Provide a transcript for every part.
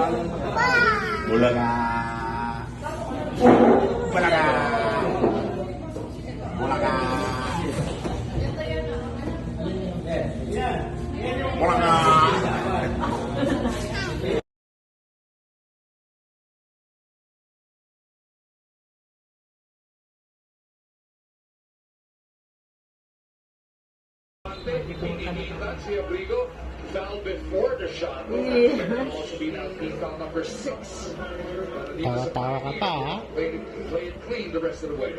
Bulaga. Bulaga. Bulaga. Bulaga. Foul before the shot. And also be now team foul number 6. Tawa-tawa ka pa, ha? Play it clean the rest of the way.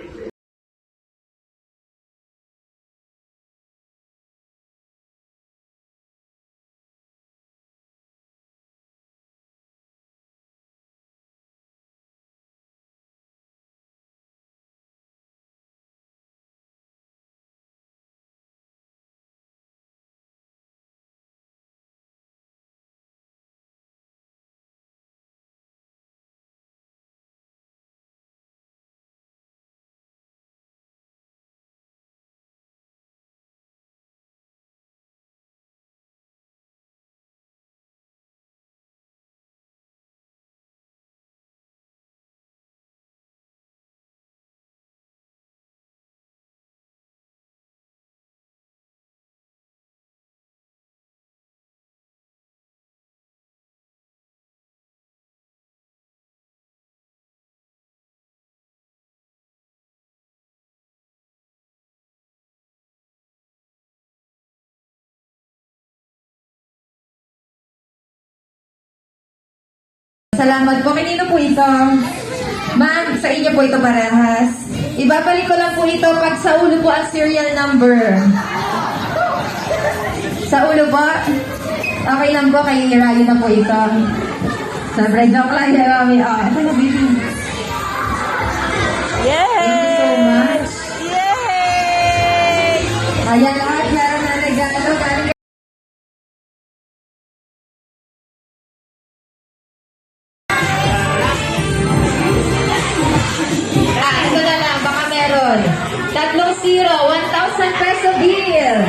Salamat po. Kanino po ito? Ma'am, sa inyo po ito parehas. Ibabalik ko lang po ito pag sa ulo po ang serial number. Sa ulo po? Okay lang po, kay Ryan na po ito. Siyempre, joke lang yan, mami. Ito na, baby. Yay! Thank you so much. Yay! Ayan lahat, meron na regalo. Galing ito na lang, baka meron. 30, 1,000 peso bill.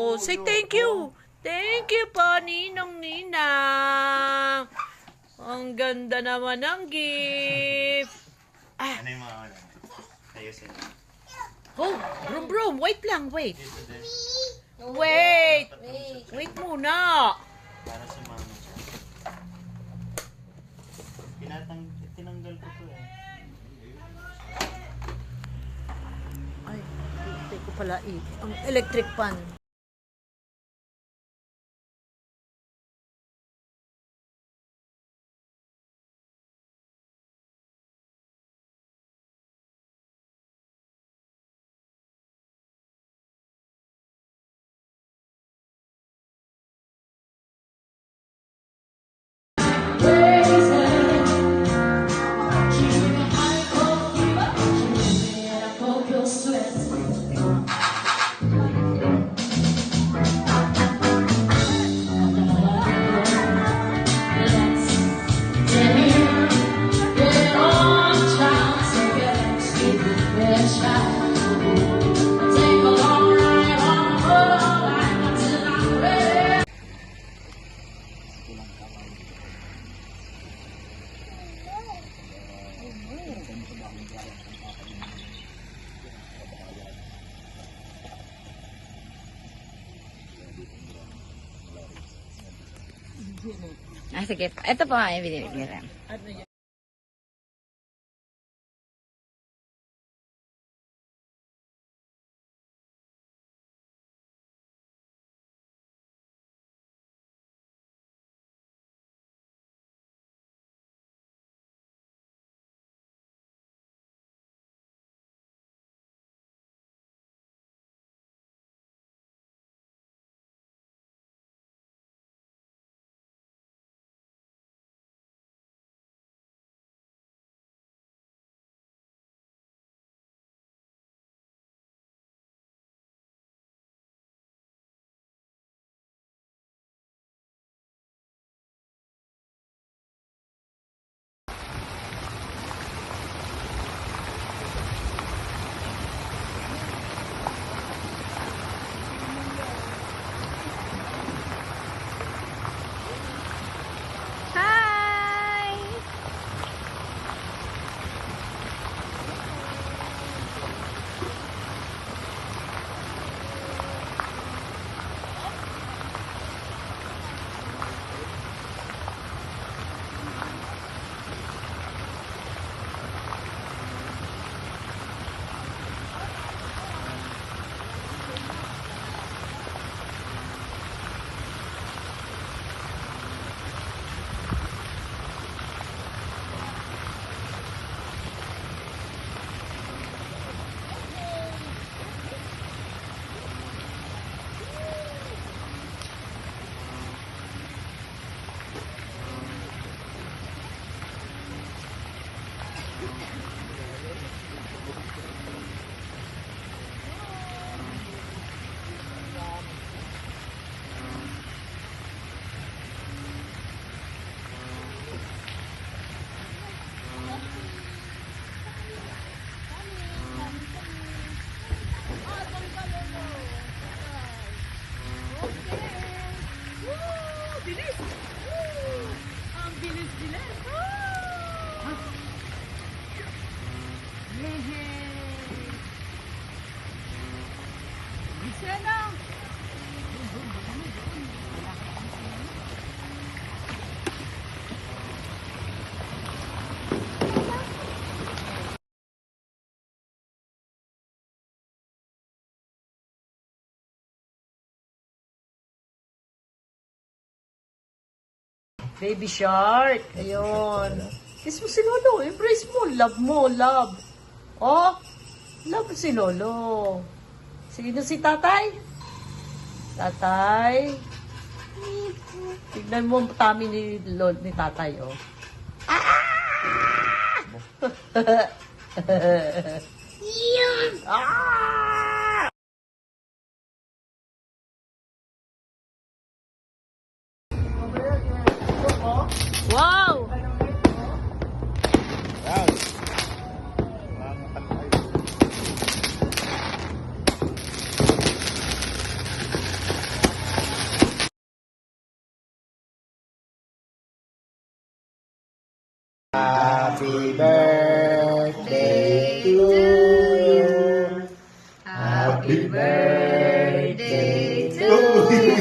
Oh, say thank you. Thank you po, Ninong Ninang. Ang ganda naman ng gift. Ano yung mga ano? Ayusin. Oh, brum, wait lang, wait. Wait. Wait muna. Para sa mama siya. Tinanggal ko to eh. Ay, hindi ko pala ang electric pan. Sige. Ito po nga yung binibigyan. Baby shark. Ayun. Kiss mo si Lolo. Embrace mo. Love mo. Love. Oh. Love si Lolo. Sino si tatay? Tatay. Tignan mo ang tummy ni tatay, oh. Ah! Wow! Happy birthday to you. Happy birthday to you.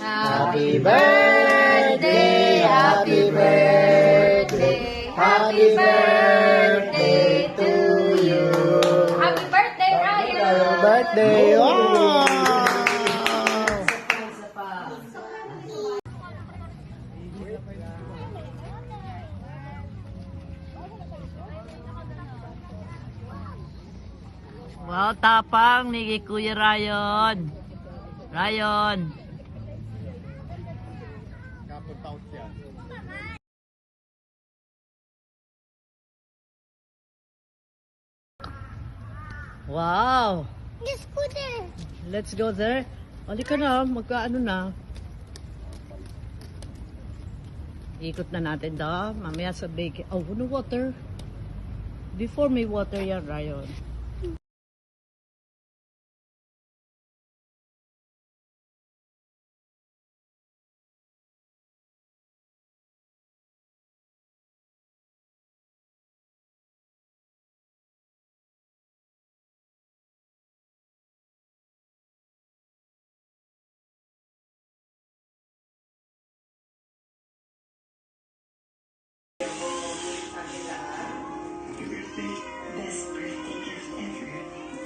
Happy birthday, happy birthday, happy birthday to you. Happy birthday, Ryan! Happy birthday! Oh! Wow, tapang ni Kuya Ryan. Ryan. Wow. Let's go there. Let's go there. Halika na, magkaano na. Ikot na natin daw. Mamaya sa bake. Oh, no water. Before may water yan, Ryan.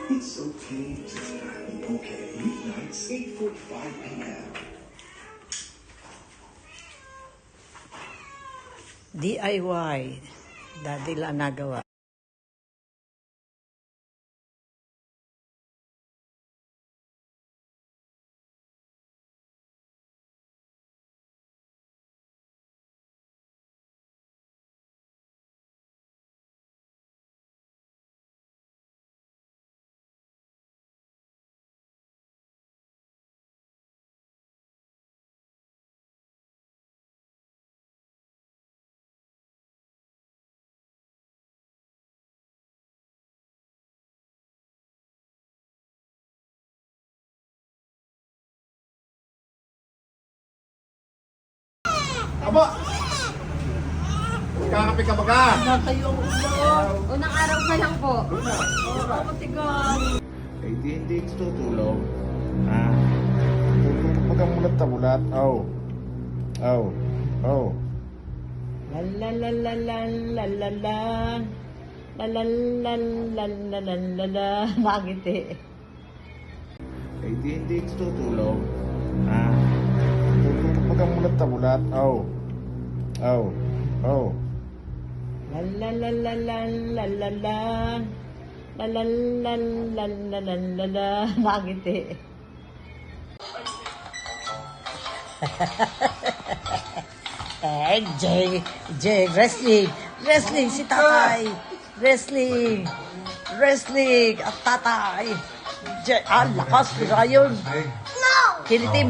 It's okay to be okay. Weeknights, 8:45 p.m. DIY. Daddy lang nagawa. Aba! Kakape ka ba ka? Unang araw pa lang po. Eh, hindi tutulog. Ah. Tutulog ka mulat na mulat. Oh. Oh. Oh. La la la la la la la la. La la la la la la la la. Nakangiti. Eh, hindi tutulog. Ah. Tutulog ka mulat na mulat. Oh. Oh. Oh. La la la la la la la la. La la la la la la la la. Nakangiti. Wrestling si tatay. Wrestling at tatay. Lakas ni Ryan. Kiliti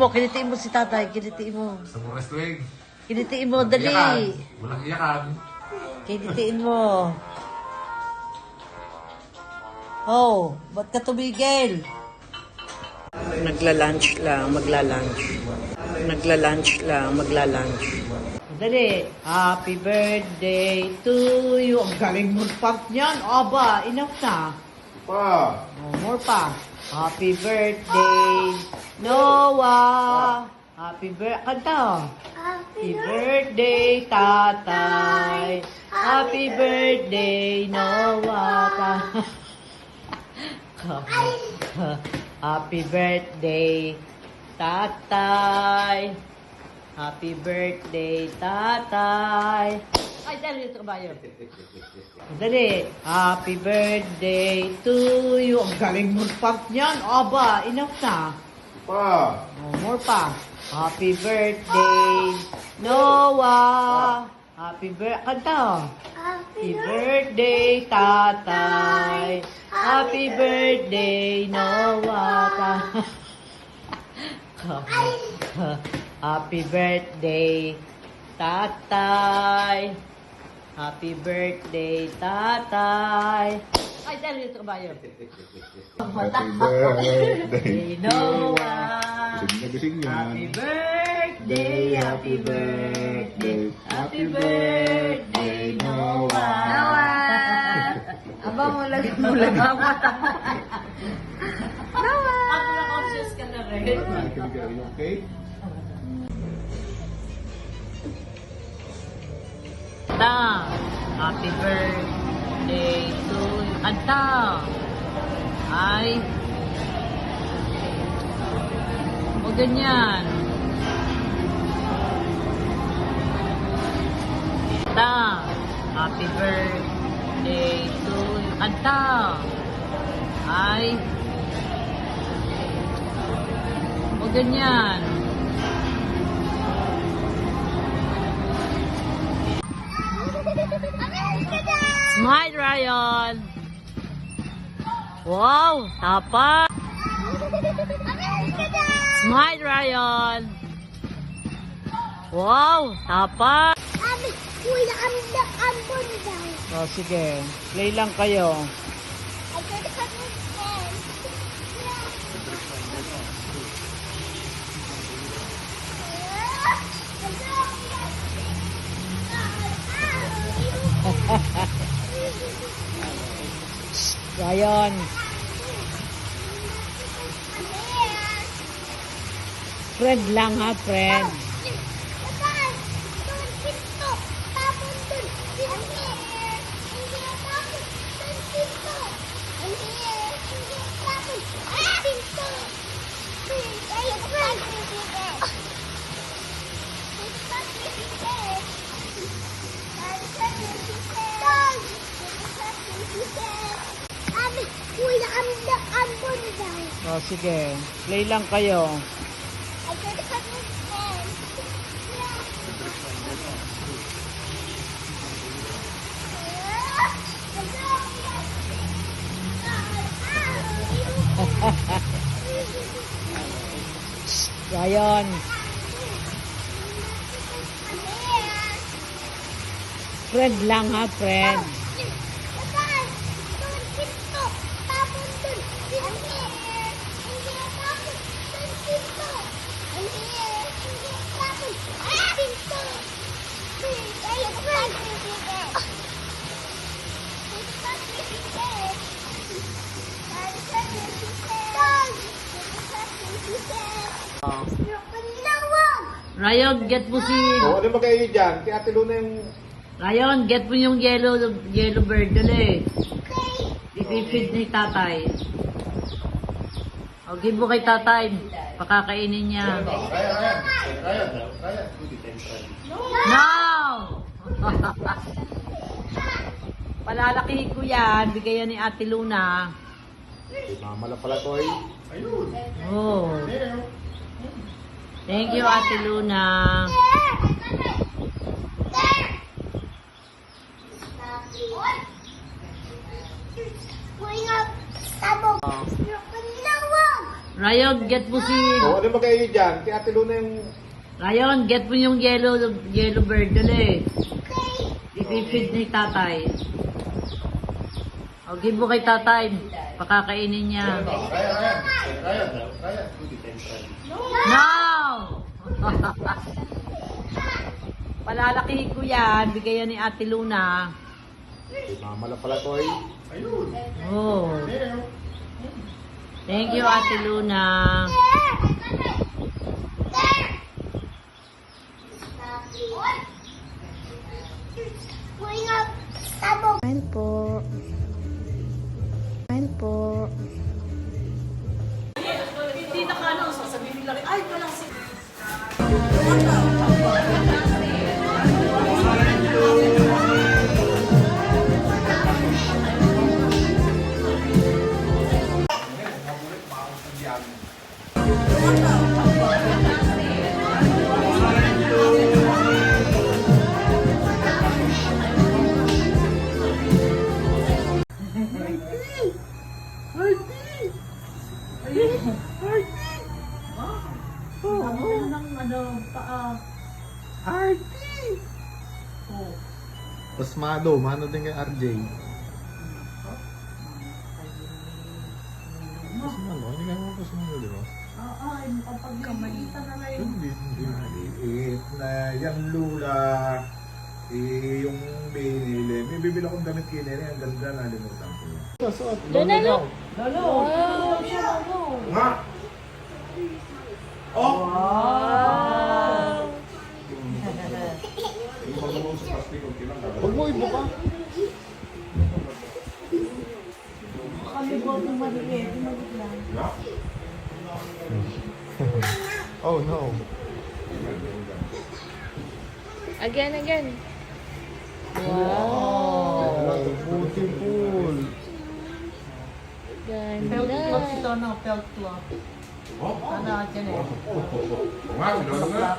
mo si tatay, kiliti mo. Gusto mo wrestling? Kilitiin mo, dali. Walang iyakan. Kilitiin mo. Oh, ba't ka tumigil? Magla-lunch lang, magla-lunch. Dali. Happy birthday to you. Ang galing mag-pump niyan. Aba, enough na. Pa. Oh, more pa. Happy birthday, Noah. Happy birthday. Kanta. Happy birthday, tatay. Happy birthday, Noah. Happy birthday, tatay. Happy birthday, tatay. Ay, dali ito kabayo. Dali. Happy birthday to you. Ang galing mag-pump niyan. Aba, enough na. Pa! Oh, more pa. Happy birthday, Noah. Happy birthday. Kanta. Happy birthday, tatay. Happy birthday, Noah. Happy birthday, tatay. Happy birthday, tatay. Ay, dali ito kabayo. Happy birthday Noah. Gising na gising yan. Happy birthday, happy birthday, happy birthday, Noah. Abang mo lang mo lang. Ako na conscious ka na rin. Are you okay? Kanta. Happy birthday to you. Kanta. Ay. O ganyan. Kanta. Happy birthday to you. Kanta. Ay. O ganyan. Smile, Ryan! Wow! Tapa! Smile, Ryan! Wow! Tapa! Oh, sige. Play lang kayo. Ryan. Friend lang ha, friend. Oh, sige. Play lang kayo. Ryan. Friend lang ha, friend. Ryan, get mo si... O, ano ba kayo dyan? Si Ate Luna yung... Ryan, get mo yung yellow bird. Dali. I-feed ni tatay. O, give mo kay tatay. Pakakainin niya. No! Palalaki ko yan. Bigayan ni Ate Luna. Mamala pala to ay. Oh. Thank you, Ate Luna. Ryan, get mo si... O, ano ba kayo dyan? Si Ate Luna yung... Ryan, get mo yung yellow bird. Dali. I-feed ni tatay. O, give mo kay tatay. Pakakainin niya. No! Palalaki ko yan. Bigayan ni Ate Luna. Mamala pala to ay. Oh. Thank you, Ate Luna. Kain po. Kain po. Hindi na ka ano, sasabihin nila rin, ay, wala si... Pasmado, mano din kay RJ. Pasmado, hindi ka mo pasmado, di ba? Hindi maliit na yung lula. Yung binili. May bibili akong damit kay Nene. Ang ganda, nalimutan ko. Lolo. Nga! Oh! Huwag mo ibo ka. Oh no. Again. Wow! Beautiful! Ganda. Ito na, felt club. Ano, dyan eh. Nga, sinunod na.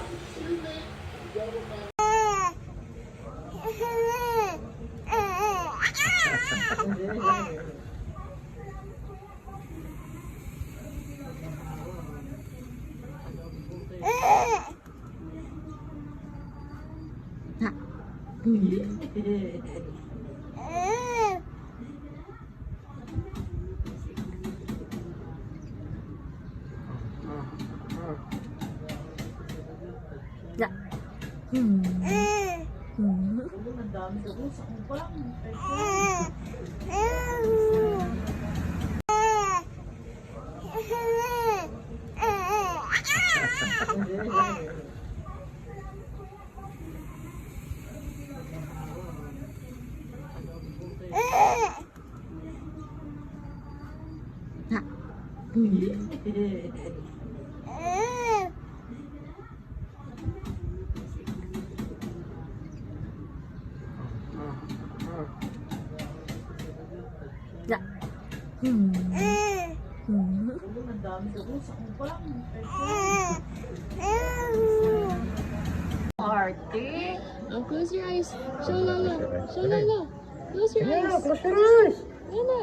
Party. Oh, close your eyes. Show Lolo. Show Lolo. Close your eyes. Close your eyes. Yan na.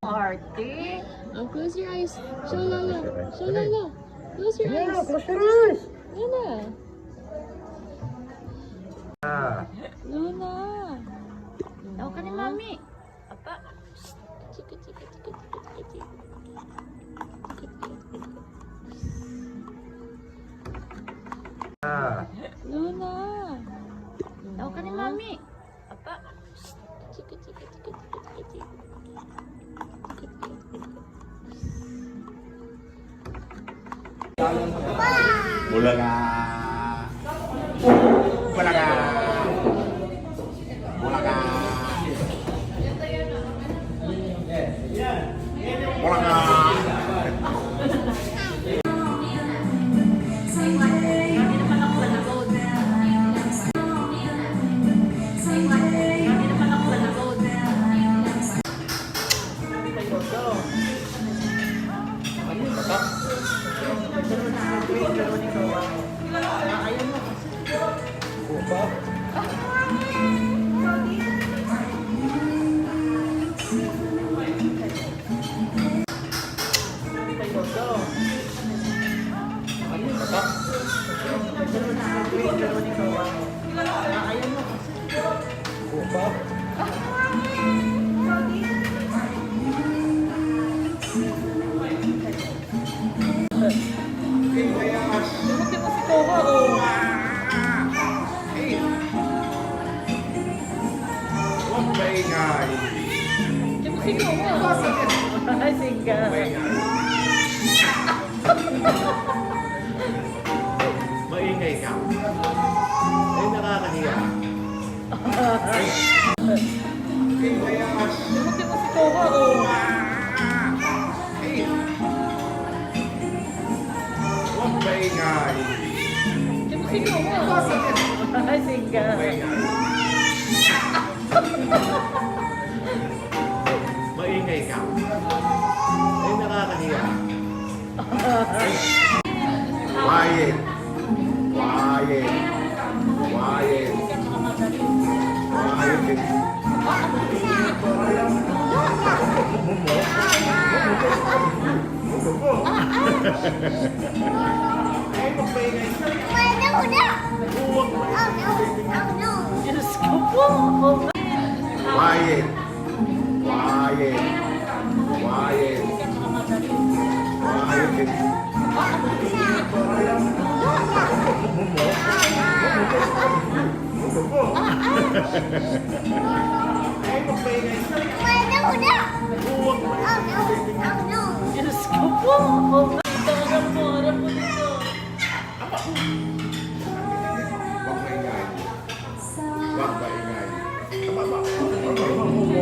Party. Oh, close your eyes. Show Lolo. Show Lolo. Close your eyes. Close your eyes. Yan na. Luna. Daw ka ni Mami. Apa. Chika, chika, chika, chika, chika, chika. Luna. Daw ka ni Mami. Apa. Chika, chika, chika, chika, chika, chika. Bulaga! Bulaga! Bulaga! Bulaga! Huwag maingay. Maingay ka. Ay, nakakahiya. Huwag maingay. Maingay ka. Ay, nakakahiya. Quiet. Quiet. Quiet. Quiet. Diyos ko po. Quiet. Quiet. Quiet. Quiet. Diyos ko po. Harap po dito. Huwag maingay. Huwag maingay. Harap po dito. Huwag maingay.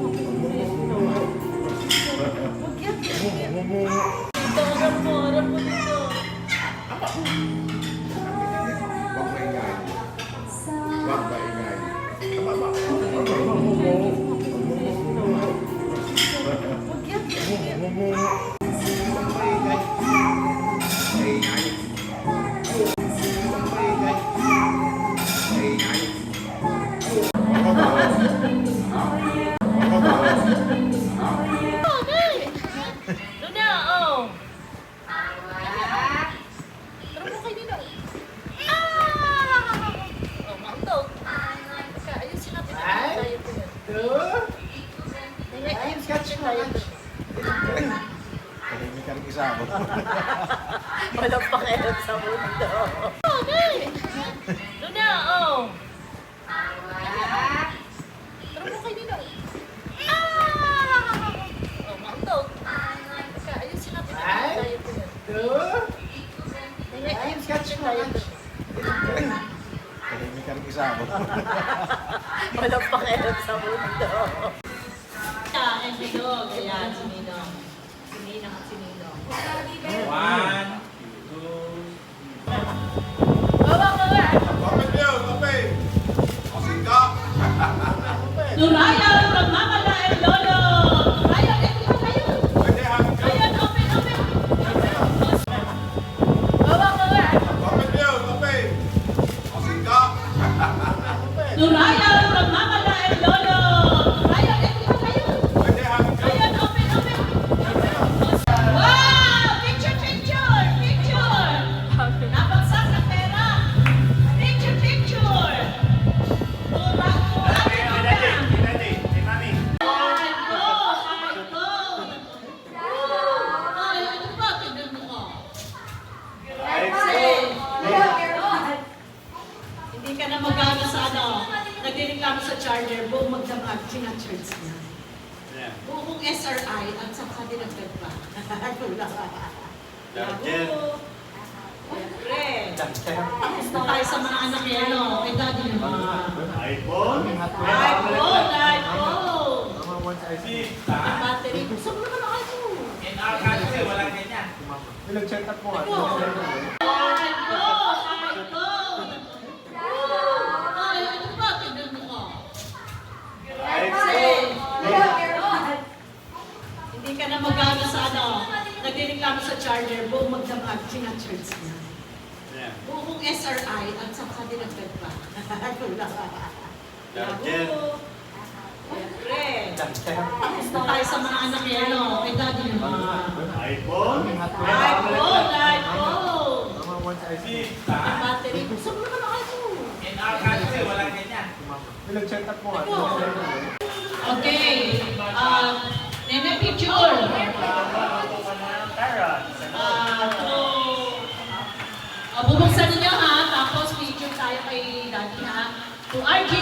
Huwag maingay. Maingay. Maingay. Luna, oh. Tara mo kayo dito. Oh, mauto. Ayusin natin. Ayusin natin tayo. Tahimik ka rin isa ako. Walang pakialam sa mundo. Luna, oh. Tara mo kayo dito. Oh, mauto. Ayusin natin tayo. Ayusin natin tayo. Tahimik ka rin isa ako. Walang pakialam sa mundo. And Ninong. Ayan, si Ninong. Si Ninong at si Ninong. 1, 2, Baba, baba! Kapit niyo, kapit! Masika! Nurayan from Mama La and Lolo! Nurayan, ito ba kayo? Pwede hangin ka. Ayan, open, open! Baba, baba! Kapit niyo, kapit! Masika! Nurayan from Mama La and Lolo! Nurayan, ito ba kayo? Pwede hangin ka. Ayan, open, open! Wow! Picture, picture! Picture! Nabagsak na pera! Picture, picture! Hindi ka na mag-ano sa ano, nagdireklamo sa charger, buong magdamag, sinacharge niya. Buong SRI at saka dinagdag pa. Charger. Siyempre. Tapos na tayo sa mga anak niya, ano, kay daddy naman. iPhone. iPhone! iPhone! Ang battery. Gusto mo naman ang iPhone? in our country, walang ganyan. Nag-check up mo nga. iPhone! iPhone! Ay, ano ba? Tignan mo ko. Hindi ka na mag-ano sa ano, nagdireklamo sa charger, buong magdamag, sinacharge niya. Buong SRI at saka dinagdag pa. Charger. Siyempre. Tapos na tayo sa mga anak niya, ano, kay daddy naman. iPhone. iPhone! iPhone! Ang battery. Gusto mo naman ang iPhone? In our country, walang ganyan. Nag-check up mo nga. Okay. Nene, picture. Bubuksan ninyo ha, tapos picture tayo kay daddy ha. To RG,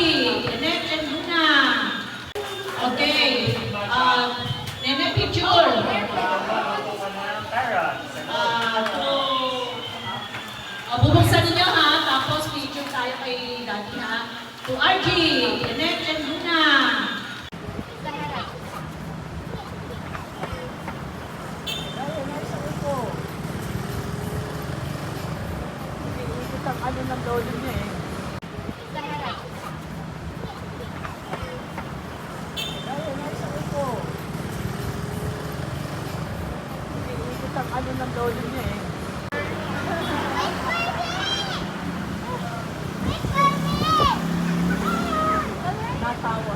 Nene and Luna. Okay. Nene, picture. Bubuksan ninyo ha, tapos picture tayo kay daddy ha. To RG, Nene and Luna. Ang ano ng lolo niya eh. Ang ano ng lolo niya eh. Natawa.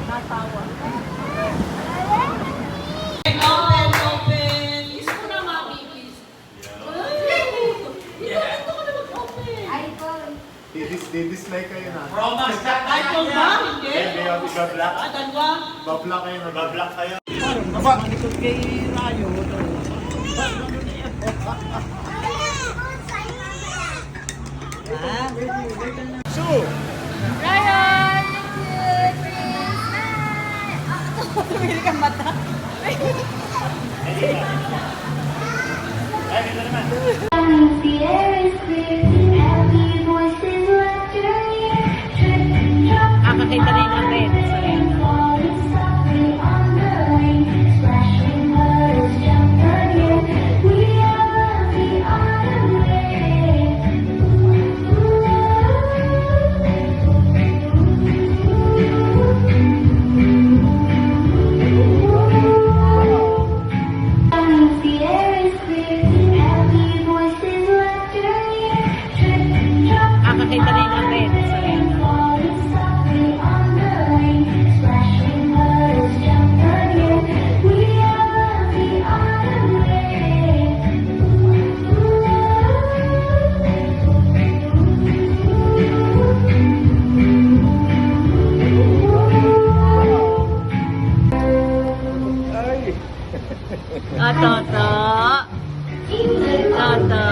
Natawa. mag-reply kayo na. Pro Max ka na iPhone ba? Hindi. Hindi, bablock. Ah, dalawa. Bablock kayo na. Bablock kayo. Aba! Malikot kay Rayo. So! Ryan! Tumili kang mata. The air is clear, happy voices left your ear. Tripping, dropping, Kakakita na yung red. falling softly on the lane. Splashing puddles, jump again. We are lucky on the The air is clear, happy voices left your ear. Tripping, dropping, Kakakita na yung red. falling softly on the lane. Splashing puddles, jump again. We are lucky on the Toto. Toto.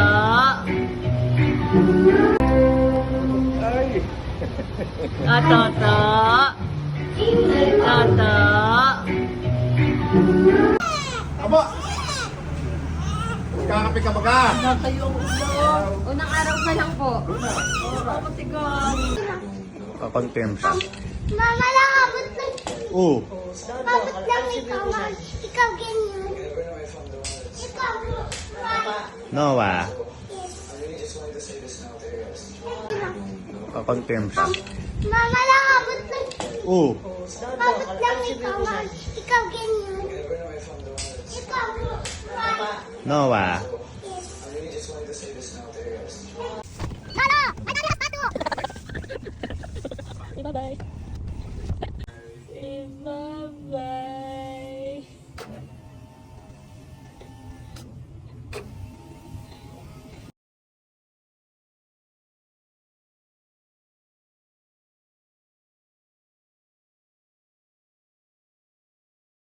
Toto. Toto. Aba! Kakape ka ba ka? Natayo ang ulo. Unang araw pa lang po. Oo, matigas. Kakontempt. Mama lang, abot lang. Oo. Abot lang ikaw, ma. Ikaw ganyan. Ikaw. Noah. Kakontempt. Mama lang, abot lang. Oo. Abot lang ikaw, ma. Ikaw ganyan. Ikaw. Noah.